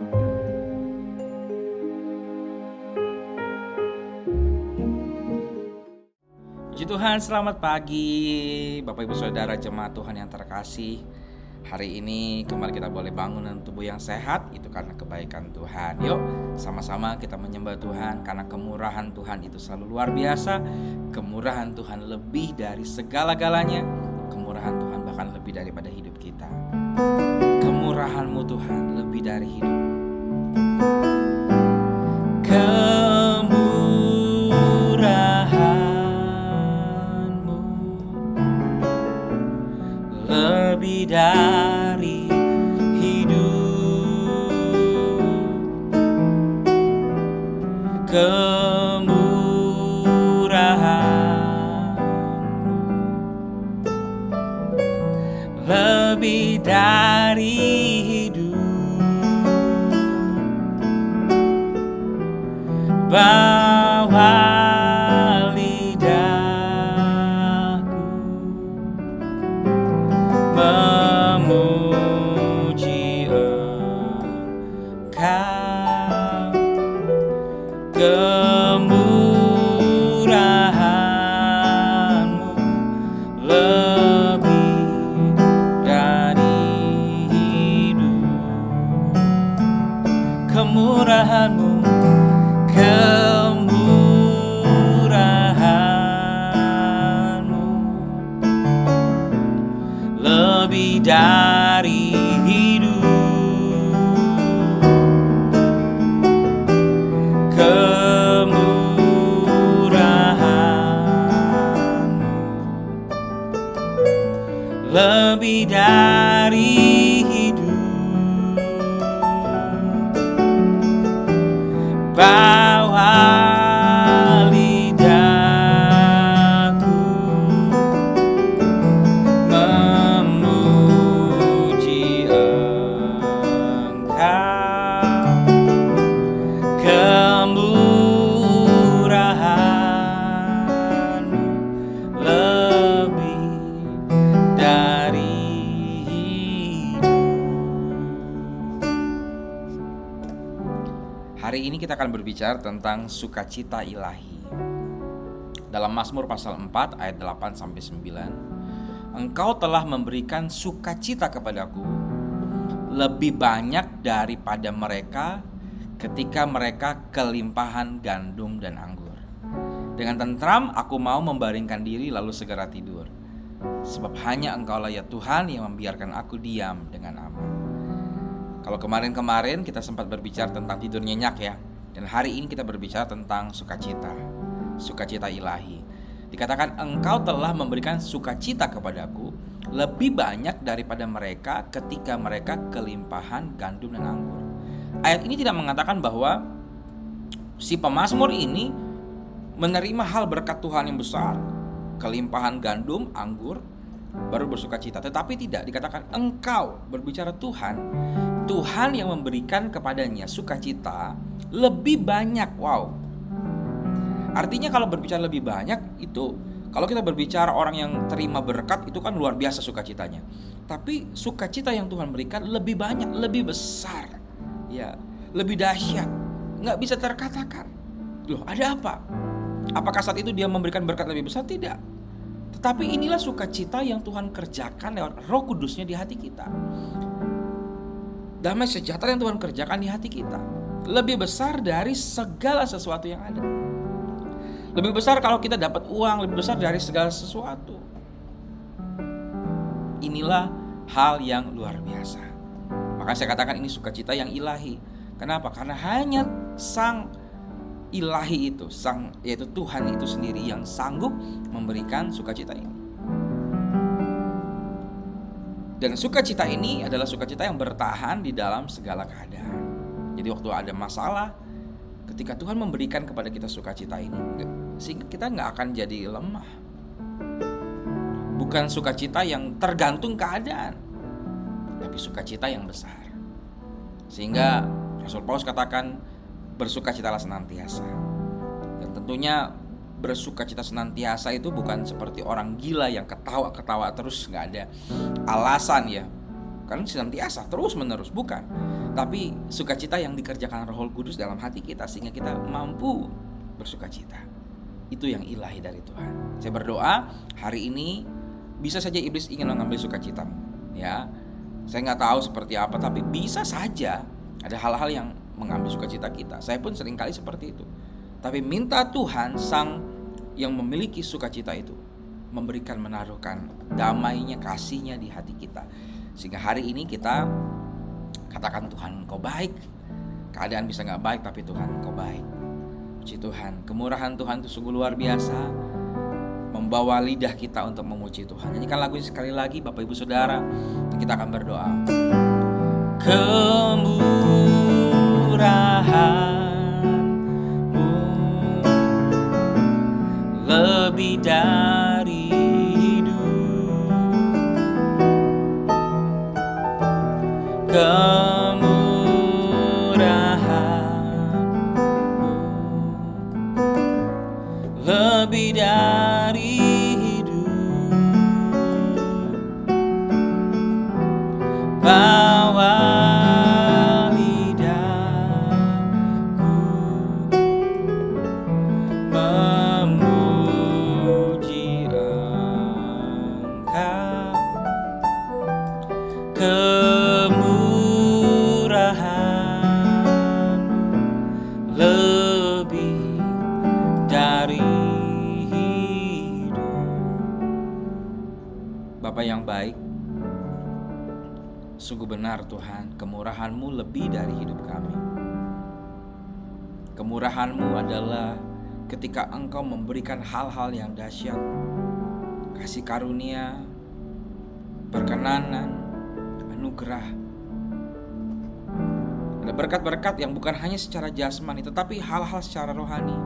Puji Tuhan, selamat pagi Bapak Ibu Saudara jemaat Tuhan yang terkasih. Hari ini kembali kita boleh bangun dengan tubuh yang sehat. Itu karena kebaikan Tuhan. Yuk sama-sama kita menyembah Tuhan, karena kemurahan Tuhan itu selalu luar biasa. Kemurahan Tuhan lebih dari segala-galanya. Kemurahan Tuhan bahkan lebih daripada hidup kita. Kemurahan-Mu Tuhan lebih dari hidup. Lebih dari hidup, kemurahan-Mu lebih dari hidup. Bawa memuji Engkau, kemurahan-Mu lebih dari hidup. Kemurahan-Mu, kemurahan-Mu lebih dari hidup. Kemurahan-Mu lebih dari hidup. Bawa lidahku memuji Engkau, kemurahan-Mu lebih dari hidup. Hari ini kita akan berbicara tentang sukacita ilahi. Dalam Mazmur pasal 4 ayat 8-9, Engkau telah memberikan sukacita kepadaku lebih banyak daripada mereka ketika mereka kelimpahan gandum dan anggur. Dengan tentram aku mau membaringkan diri lalu segera tidur. Sebab hanya Engkaulah ya Tuhan yang membiarkan aku diam dengan aman. Kalau kemarin-kemarin kita sempat berbicara tentang tidur nyenyak ya. Dan hari ini kita berbicara tentang sukacita. Sukacita ilahi. Dikatakan Engkau telah memberikan sukacita kepadaku lebih banyak daripada mereka ketika mereka kelimpahan gandum dan anggur. Ayat ini tidak mengatakan bahwa si pemazmur ini menerima hal berkat Tuhan yang besar, kelimpahan gandum, anggur, baru bersukacita. Tetapi tidak, dikatakan Engkau, berbicara Tuhan yang memberikan kepadanya sukacita lebih banyak. Wow. Artinya kalau berbicara lebih banyak itu, kalau kita berbicara orang yang terima berkat itu kan luar biasa sukacitanya. Tapi sukacita yang Tuhan berikan lebih banyak, lebih besar, ya, lebih dahsyat, nggak bisa terkatakan. Loh, ada apa? Apakah saat itu dia memberikan berkat lebih besar? Tidak. Tetapi inilah sukacita yang Tuhan kerjakan lewat Roh Kudusnya di hati kita. Damai sejahtera yang Tuhan kerjakan di hati kita lebih besar dari segala sesuatu yang ada. Lebih besar kalau kita dapat uang, lebih besar dari segala sesuatu. Inilah hal yang luar biasa. Maka saya katakan ini sukacita yang ilahi. Kenapa? Karena hanya Sang ilahi itu, yaitu Tuhan itu sendiri yang sanggup memberikan sukacita ini. Dan sukacita ini adalah sukacita yang bertahan di dalam segala keadaan. Jadi waktu ada masalah, ketika Tuhan memberikan kepada kita sukacita ini, sehingga kita gak akan jadi lemah. Bukan sukacita yang tergantung keadaan, tapi sukacita yang besar. Sehingga Rasul Paulus katakan, bersukacitalah senantiasa. Dan tentunya bersukacita senantiasa itu bukan seperti orang gila yang ketawa-ketawa terus, gak ada alasan ya. kan senantiasa terus menerus, bukan. Tapi sukacita yang dikerjakan Roh Kudus dalam hati kita sehingga kita mampu bersukacita. Itu yang ilahi dari Tuhan. Saya berdoa hari ini bisa saja iblis ingin mengambil sukacitamu, ya. Saya nggak tahu seperti apa, tapi bisa saja ada hal-hal yang mengambil sukacita kita. Saya pun seringkali seperti itu. Tapi minta Tuhan Sang yang memiliki sukacita itu memberikan, menaruhkan damainya, kasihnya di hati kita, sehingga hari ini kita katakan, Tuhan Engkau baik. Keadaan bisa gak baik, tapi Tuhan Engkau baik. Puji Tuhan, kemurahan Tuhan itu sungguh luar biasa, membawa lidah kita untuk memuji Tuhan. Nyanyikan lagu ini sekali lagi Bapak Ibu Saudara, kita akan berdoa. Kemurahan-Mu lebih dari hidup, kemurahan-Mu lebih dari hidup, bawa lidahku memuji Engkau. Kemurahan lebih dari hidup. Bapa yang baik, sungguh benar Tuhan, kemurahan-Mu lebih dari hidup kami. Kemurahan-Mu adalah ketika Engkau memberikan hal-hal yang dahsyat, kasih karunia, perkenanan, anugerah. Ada berkat-berkat yang bukan hanya secara jasmani, tetapi hal-hal secara rohani.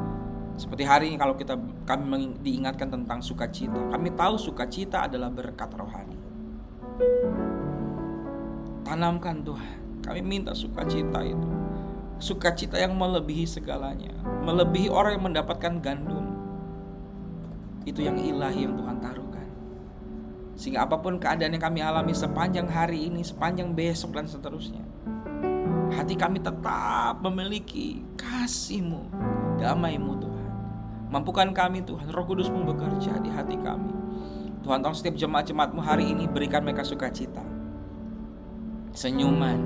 Seperti hari ini kalau kami diingatkan tentang sukacita, kami tahu sukacita adalah berkat rohani. Tanamkan Tuhan, kami minta sukacita itu, sukacita yang melebihi segalanya, melebihi orang yang mendapatkan gandum. Itu yang ilahi yang Tuhan taruhkan, sehingga apapun keadaan yang kami alami sepanjang hari ini, sepanjang besok dan seterusnya, hati kami tetap memiliki kasih-Mu, damai-Mu Tuhan. Mampukan kami Tuhan, Roh Kudus-Mu bekerja di hati kami. Tuhan, tolong setiap jemaat-jemaat-Mu hari ini berikan mereka sukacita, senyuman.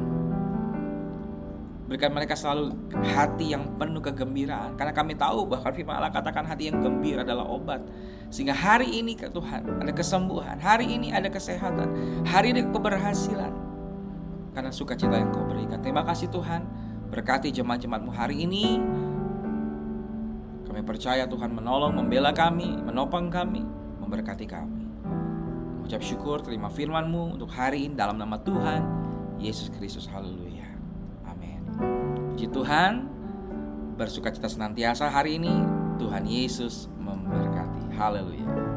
Berikan mereka selalu hati yang penuh kegembiraan, karena kami tahu bahwa firman Allah katakan hati yang gembira adalah obat. Sehingga hari ini Tuhan ada kesembuhan, hari ini ada kesehatan, hari ini keberhasilan, karena sukacita yang Kau berikan. Terima kasih Tuhan, berkati jemaat-jemaat-Mu hari ini. Kami percaya Tuhan menolong, membela kami, menopang kami, memberkati kami. Ucap syukur, terima firman-Mu untuk hari ini dalam nama Tuhan Yesus Kristus. Haleluya. Amin. Puji Tuhan, bersukacita senantiasa hari ini. Tuhan Yesus memberkati. Haleluya.